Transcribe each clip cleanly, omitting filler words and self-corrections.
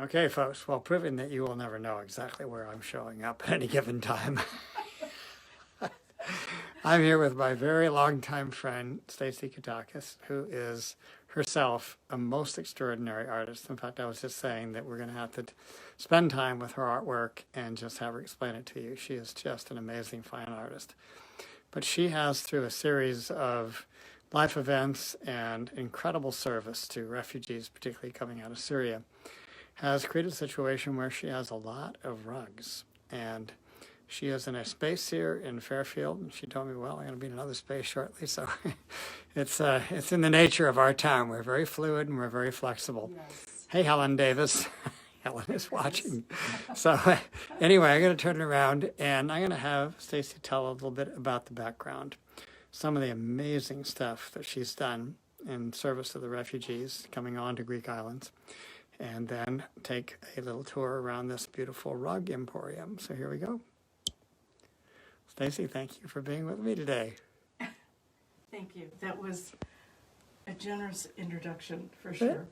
Okay, folks. Well, proving that you will never know exactly where I'm showing up at any given time. I'm here with my very longtime friend, Stacey Kitakis, who is herself a most extraordinary artist. In fact, I was just saying that we're going to have to spend time with her artwork and just have her explain it to you. She is just an amazing fine artist. But she has, through a series of life events and incredible service to refugees, particularly coming out of Syria, has created a situation where she has a lot of rugs. And she is in a space here in Fairfield, and she told me, well, I'm going to be in another space shortly. So it's in the nature of our town. We're very fluid and we're very flexible. Yes. Hey, Helen Davis. Helen is watching. So anyway, I'm going to turn it around, and I'm going to have Stacey tell a little bit about the background, some of the amazing stuff that she's done in service to the refugees coming on to Greek islands, and then take a little tour around this beautiful rug emporium. So here we go. Stacey, thank you for being with me today. Thank you. That was a generous introduction for sure.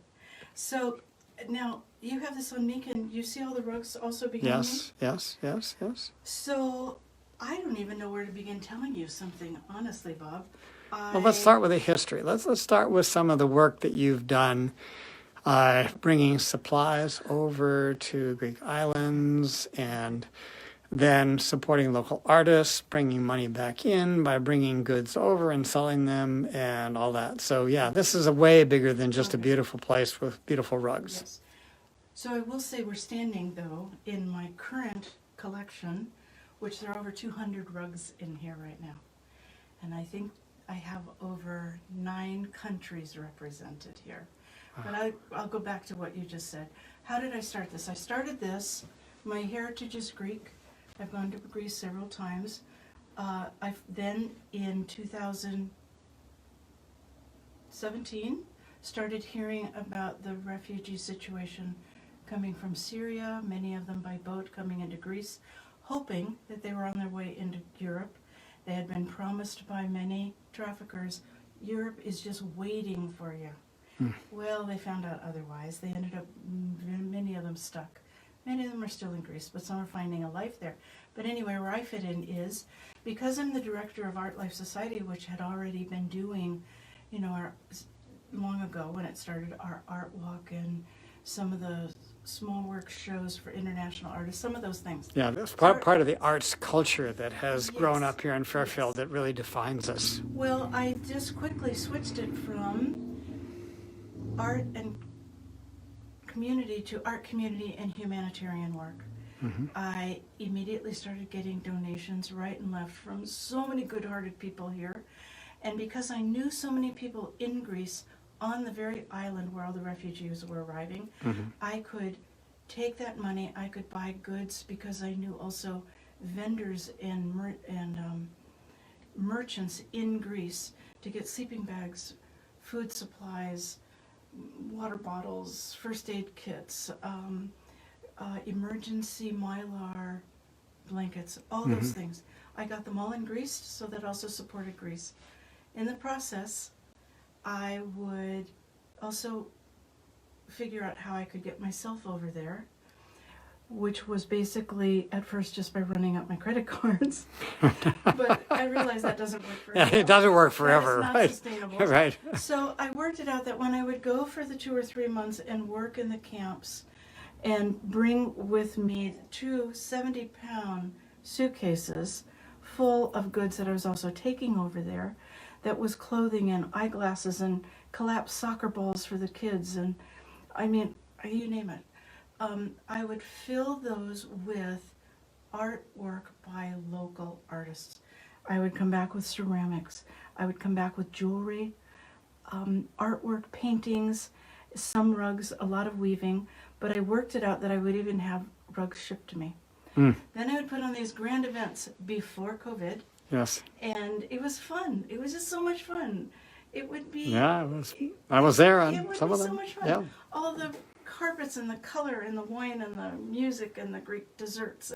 So now you have this on me. Can you see all the rugs also behind me? Yes. So I don't even know where to begin telling you something, honestly, Bob. Well, let's start with the history. Let's start with some of the work that you've done, bringing supplies over to Greek islands and then supporting local artists, bringing money back in by bringing goods over and selling them and all that. So yeah, this is a way bigger than just a beautiful place with beautiful rugs. Yes. So I will say we're standing, though, in my current collection, which there are over 200 rugs in here right now. And I think I have over 9 countries represented here. But I'll go back to what you just said. How did I start this? I started this, my heritage is Greek. I've gone to Greece several times. I've then, in 2017, started hearing about the refugee situation coming from Syria, many of them by boat coming into Greece, hoping that they were on their way into Europe. They had been promised by many traffickers, Europe is just waiting for you. Well, they found out otherwise. They ended up, many of them stuck. Many of them are still in Greece, but some are finding a life there. But anyway, where I fit in is, because I'm the director of Art Life Society, which had already been doing, long ago when it started, our art walk and some of the small work shows for international artists, some of those things. Yeah, that's part of the arts culture that has grown up here in Fairfield that really defines us. Well, I just quickly switched it from art and community to art, community, and humanitarian work. I immediately started getting donations right and left from so many good-hearted people here. And because I knew so many people in Greece on the very island where all the refugees were arriving, I could take that money, I could buy goods, because I knew also vendors and merchants in Greece to get sleeping bags, food supplies, water bottles, first aid kits, emergency Mylar blankets, all those things. I got them all in Greece, so that also supported Greece. In the process, I would also figure out how I could get myself over there, which was basically at first just by running up my credit cards. But I realized that doesn't work forever. Yeah, it doesn't work forever, It's not right? sustainable. Right. So I worked it out that when I would go for the 2 or 3 months and work in the camps and bring with me 2 70-pound suitcases full of goods that I was also taking over there, that was clothing and eyeglasses and collapsed soccer balls for the kids, and I mean, you name it. I would fill those with artwork by local artists. I would come back with ceramics. I would come back with jewelry, artwork, paintings, some rugs, a lot of weaving, but I worked it out that I would even have rugs shipped to me. Then I would put on these grand events before COVID. Yes. And it was fun. It was just so much fun. It would be... Yeah, I was there on some of them. It would be so much fun. Yeah. All the carpets and the color and the wine and the music and the Greek desserts.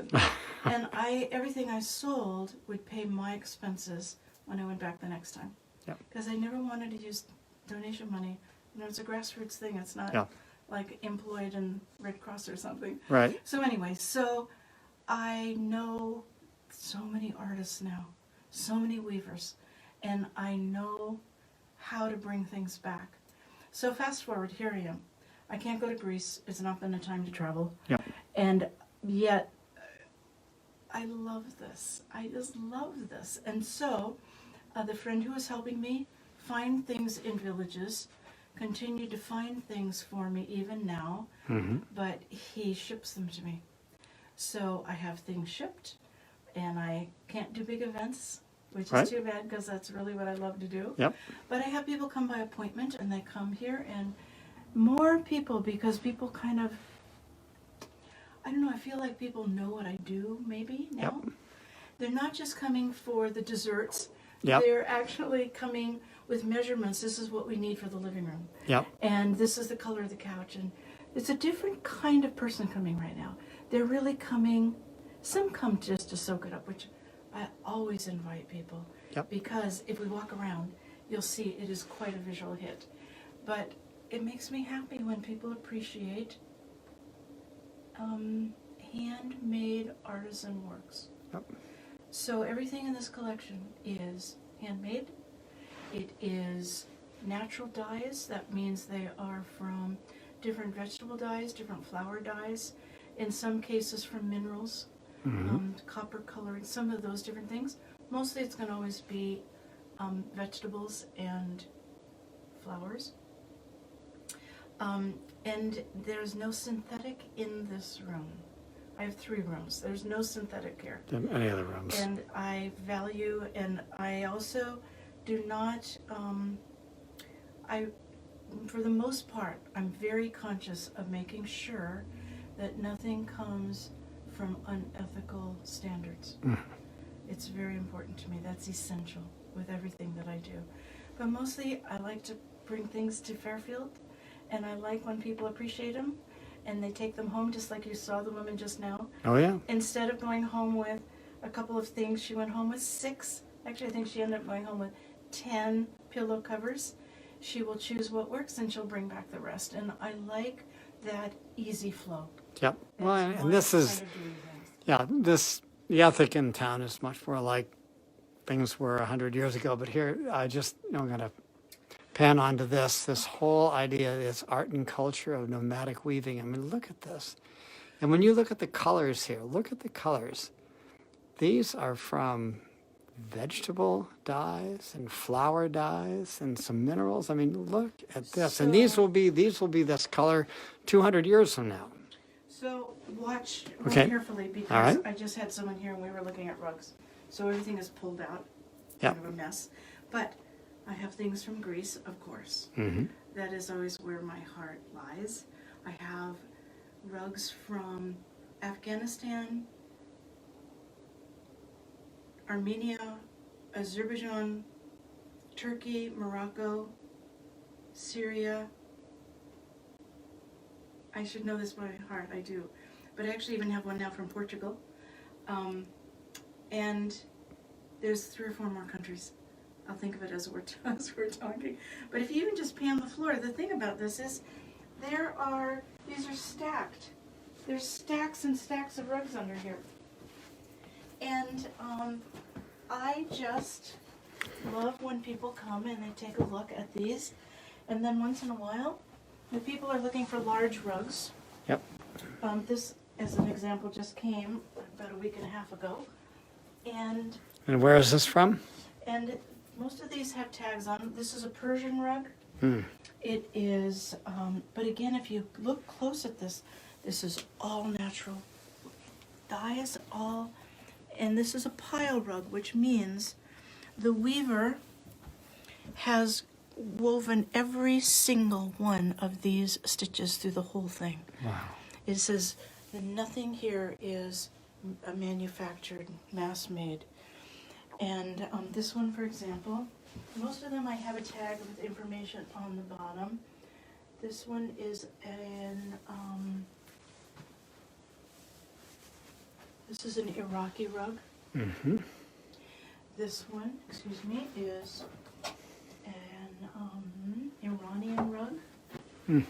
And everything I sold would pay my expenses when I went back the next time. Yeah. Because I never wanted to use donation money. It's a grassroots thing. It's not like employed in Red Cross or something. Right. So anyway, so I know so many artists now, so many weavers, and I know how to bring things back. So fast forward, here I am. I can't go to Greece. It's not been a time to travel. Yeah. And yet, I love this. I just love this. And so, the friend who was helping me find things in villages continued to find things for me even now, but he ships them to me. So I have things shipped, and I can't do big events, which Right. is too bad because that's really what I love to do. Yep. But I have people come by appointment, and they come here, and more people, because people kind of, I don't know, I feel like people know what I do maybe now. Yep. They're not just coming for the desserts. Yep. They're actually coming with measurements. This is what we need for the living room. Yep. And this is the color of the couch. And it's a different kind of person coming right now. They're really coming, some come just to soak it up, which I always invite people. Yep. Because if we walk around, you'll see it is quite a visual hit. But it makes me happy when people appreciate handmade artisan works. Yep. So everything in this collection is handmade. It is natural dyes. That means they are from different vegetable dyes, different flower dyes, in some cases from minerals, copper coloring, some of those different things. Mostly it's going to always be vegetables and flowers. And there's no synthetic in this room. I have 3 rooms. There's no synthetic here. In any other rooms. And I value, and I also do not, for the most part, I'm very conscious of making sure that nothing comes from unethical standards. It's very important to me. That's essential with everything that I do. But mostly, I like to bring things to Fairfield, and I like when people appreciate them, and they take them home, just like you saw the woman just now. Oh, yeah. Instead of going home with a couple of things, she went home with 6. Actually, I think she ended up going home with 10 pillow covers. She will choose what works, and she'll bring back the rest. And I like that easy flow. Yep. Well, That's and my this kind is, of doing things. yeah, the ethic in town is much more like things were 100 years ago. But here, I'm going to pan onto this whole idea, this art and culture of nomadic weaving. I mean, look at this. And when you look at the colors here, look at the colors. These are from vegetable dyes and flower dyes and some minerals. I mean, look at this. And these will be this color 200 years from now. So watch Okay. carefully, because All right. I just had someone here and we were looking at rugs. So everything is pulled out, Yep. kind of a mess. But I have things from Greece, of course. Mm-hmm. That is always where my heart lies. I have rugs from Afghanistan, Armenia, Azerbaijan, Turkey, Morocco, Syria. I should know this by heart, I do. But I actually even have one now from Portugal. And there's 3 or 4 more countries. I'll think of it as we're talking. But if you even just pan the floor, the thing about this is these are stacked. There's stacks and stacks of rugs under here. And I just love when people come and they take a look at these. And then once in a while, if people are looking for large rugs, Yep. this, as an example, just came about a week and a half ago. And And where is this from? most of these have tags on them. This is a Persian rug. Hmm. It is, but again, if you look close at this, this is all natural. Dyes all, and this is a pile rug, which means the weaver has woven every single one of these stitches through the whole thing. Wow. It says that nothing here is a manufactured, mass-made. And this one, for example, most of them I have a tag with information on the bottom. This one is this is an Iraqi rug. Mm-hmm. This one, excuse me, is an Iranian rug. Hmm.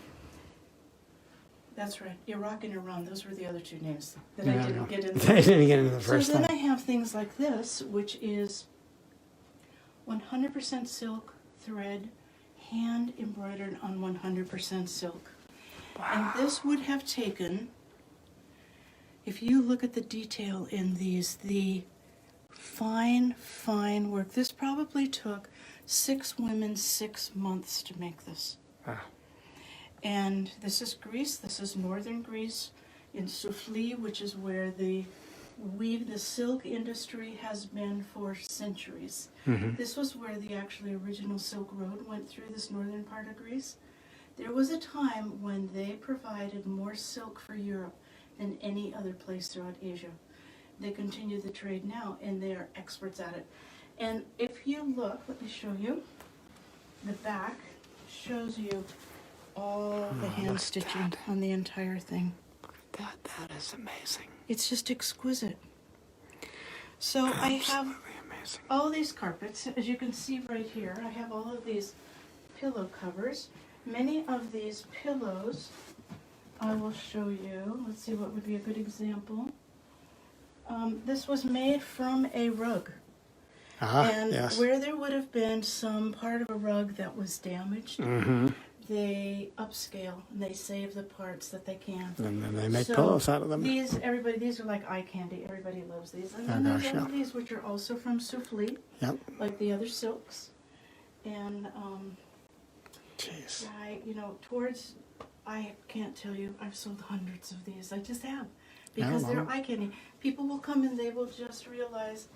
That's right. Iraq and Iran, those were the other two names that Yeah, I I know. didn't get into. They didn't get into the first So then time. I have things like this, which is 100% silk thread, hand embroidered on 100% silk. And this would have taken, if you look at the detail in these, the fine, fine work. This probably took 6 women 6 months to make this. Wow. And this is Greece. This is northern Greece in Soufli, which is where the silk industry has been for centuries. Mm-hmm. This was where the actually original Silk Road went through this northern part of Greece. There was a time when they provided more silk for Europe than any other place throughout Asia. They continue the trade now, and they are experts at it. And if you look, let me show you, the back shows you all the hand stitching on the entire thing. That is amazing. It's just exquisite. So I have Amazing. all these carpets, as you can see right here. I have all of these pillow covers. Many of these pillows, I will show you. Let's see what would be a good example. This was made from a rug. And yes. where there would have been some part of a rug that was damaged, Mm-hmm. they upscale and they save the parts that they can. And then they make So pillows out of them. These are like eye candy. Everybody loves these. And Oh, then there's gosh, all of these which are also from Soufli, Yep. like the other silks. And Jeez. I can't tell you, I've sold hundreds of these. I just have. Because they're wow. eye candy. People will come and they will just realize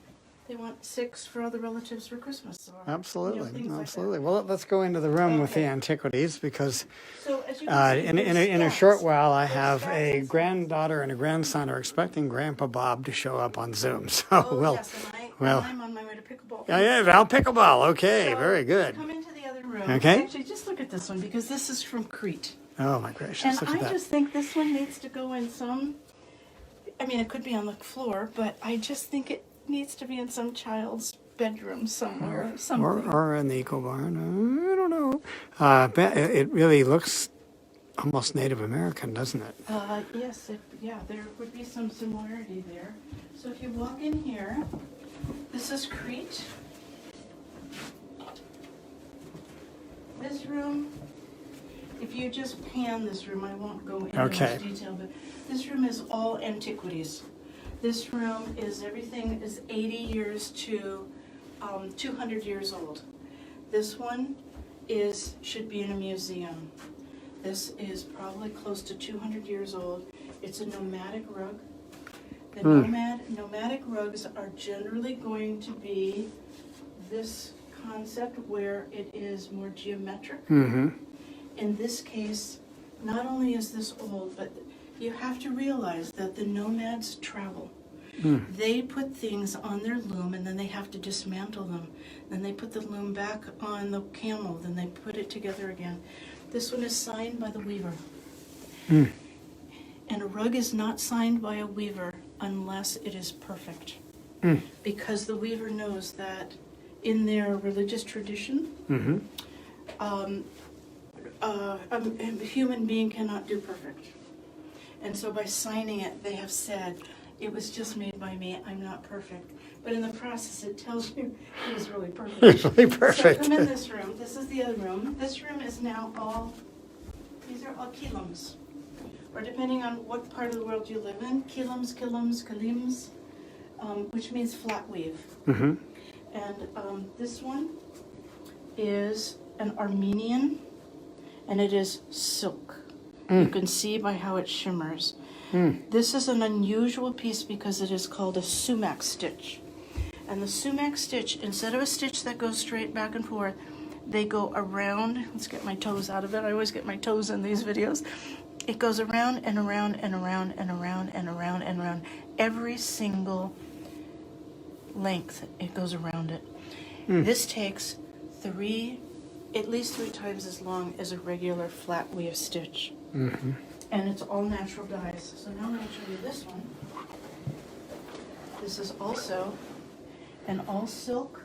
they want 6 for other relatives for Christmas. Or, Absolutely. things like that. Absolutely. Well, let's go into the room with the Okay. antiquities because So as you can see, in a there's short stacks. while, I There's have stacks a inside. granddaughter and a grandson are expecting Grandpa Bob to show up on Zoom. So Oh, we'll. yes, well- and I'm on my way to pickleball. Yeah, Val Pickleball. Okay, So, very good. Come into the other room. Okay. Actually, just look at this one because this is from Crete. Oh my gracious! And Look I at that. just think this one needs to go in some, I mean, it could be on the floor, but I just think it needs to be in some child's bedroom somewhere. Something. Or in the eco barn. I don't know. It really looks almost Native American, doesn't it? Yes, there would be some similarity there. So if you walk in here, this is Crete. This room, if you just pan this room, I won't go into Okay. much detail, but this room is all antiquities. This room is everything is 80 years to 200 years old. This one should be in a museum. This is probably close to 200 years old. It's a nomadic rug. The nomadic rugs are generally going to be this concept where it is more geometric. Mm-hmm. In this case, not only is this old, but you have to realize that the nomads travel. They put things on their loom and then they have to dismantle them. Then they put the loom back on the camel, then they put it together again. This one is signed by the weaver. And a rug is not signed by a weaver unless it is perfect. Because the weaver knows that in their religious tradition, Mm-hmm. a human being cannot do perfect. And so by signing it, they have said, it was just made by me, I'm not perfect. But in the process, it tells you it was really perfect. It's really perfect. So come in this room. This is the other room. This room is now these are all kilums. Or depending on what part of the world you live in, kilims, kalims, which means flat weave. Mm-hmm. And this one is an Armenian, and it is silk. You can see by how it shimmers. This is an unusual piece because it is called a sumac stitch. And the sumac stitch, instead of a stitch that goes straight back and forth, they go around. Let's get my toes out of it. I always get my toes in these videos. It goes around and around and around and around and around and around. Every single length, it goes around it. This takes at least three times as long as a regular flat weave stitch. Mm-hmm. And it's all natural dyes. So now I'm going to show you this one. This is also an all silk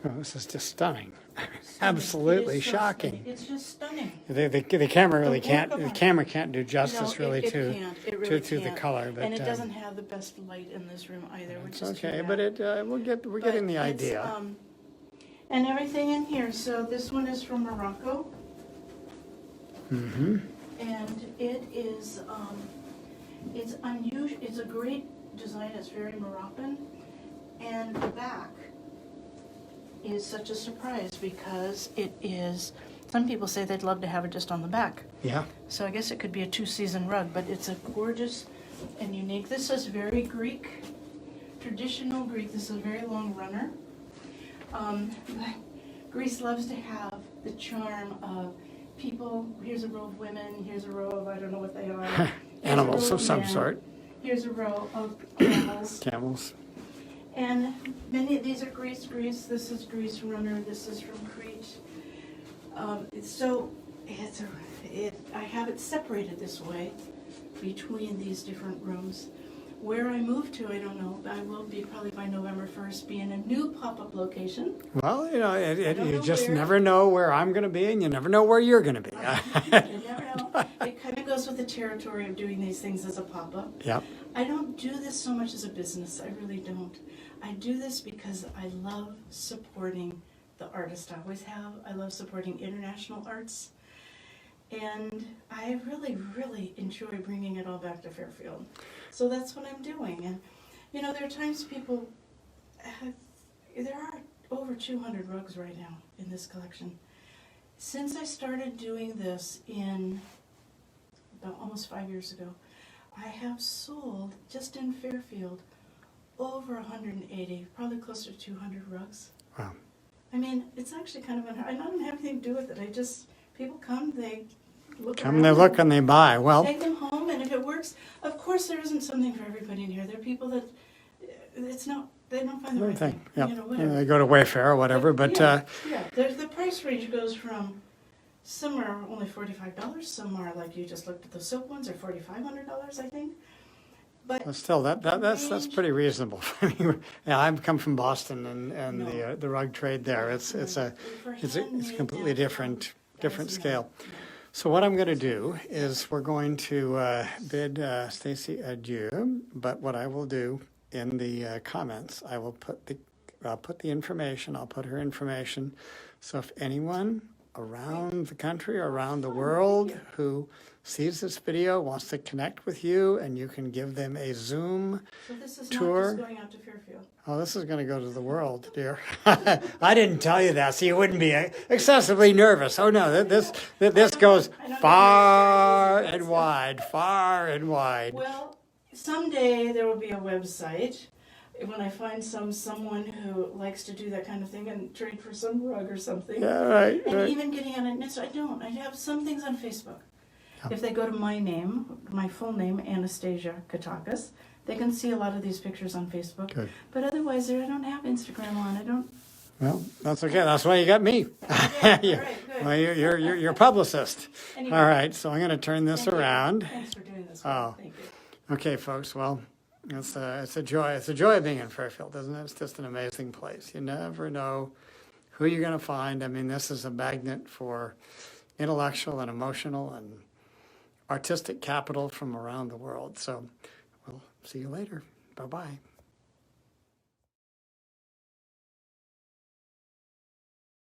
Oh, this is just stunning. Stunning. Absolutely It is so shocking. stunning. It's just stunning. The camera really The can't. work of The art. camera can't do justice No, really it to can't. It really to the can't. color. But And it doesn't have the best light in this room either, which it's is too okay. bad. But we're But getting the it's, idea. And everything in here. So this one is from Morocco, Mm-hmm. and it is it's unusual. It's a great design. It's very Moroccan, and the back is such a surprise because it is. Some people say they'd love to have it just on the back. Yeah. So I guess it could be a 2-season rug, but it's a gorgeous and unique. This is very Greek, traditional Greek. This is a very long runner. But Greece loves to have the charm of people. Here's a row of women. Here's a row of, I don't know what they are. Here's a Animals row of of some men. sort. Here's a row of camels. Camels. And many of these are Greece. This is Greece runner. This is from Crete. I have it separated this way between these different rooms. Where I move to, I don't know. I will be probably by November 1st be in a new pop-up location. Well, you know, don't you know just where. never know where I'm going to be, and you never know where you're going to be. You never know. It kind of goes with the territory of doing these things as a pop-up. Yep. I don't do this so much as a business. I really don't. I do this because I love supporting the artist. I always have. I love supporting international arts. And I really, really enjoy bringing it all back to Fairfield. So that's what I'm doing. And, you know, there are times people, there are over 200 rugs right now in this collection. Since I started doing this in about almost 5 years ago, I have sold, just in Fairfield, over 180, probably close to 200 rugs. Wow. I mean, it's actually kind of, I don't have anything to do with it. People come, they look Come, around they look and they buy. Well, take them home, and if it works, of course there isn't something for everybody in here. There are people that, they don't find the right thing. Yep. You know, whatever. They go to Wayfair or whatever, but yeah. The price range goes from, some are only $45, some are, like you just looked at the silk ones, are $4,500, I think. But still, that's pretty reasonable. I mean, yeah, I've come from Boston, and No. the rug trade there. It's a completely different scale. So what I'm going to do is we're going to bid Stacey adieu. But what I will do in the comments, I will put the information. I'll put her information. So if anyone around the country or around the world who sees this video, wants to connect with you, and you can give them a Zoom so this is tour. not just going out to Fairfield. Oh, this is going to go to the world, dear. I didn't tell you that, so you wouldn't be excessively nervous. Oh no, this goes far and wide, far and wide. Well, someday there will be a website. When I find someone who likes to do that kind of thing and trade for some rug or something. Yeah, right. And even getting on it, I don't. I have some things on Facebook. If they go to my name, my full name, Anastasia Kitakis, they can see a lot of these pictures on Facebook. Good. But otherwise, I don't have Instagram on. I don't. Well, that's okay. That's why you got me. Yeah, all right, good. Well, you're a publicist. Anyway, All right, so I'm going to turn this thank you. around. Thanks for doing this. Oh. Thank you. Okay, folks. Well, it's a joy. It's a joy of being in Fairfield, isn't it? It's just an amazing place. You never know who you're going to find. I mean, this is a magnet for intellectual and emotional and artistic capital from around the world. So we'll see you later. Bye-bye.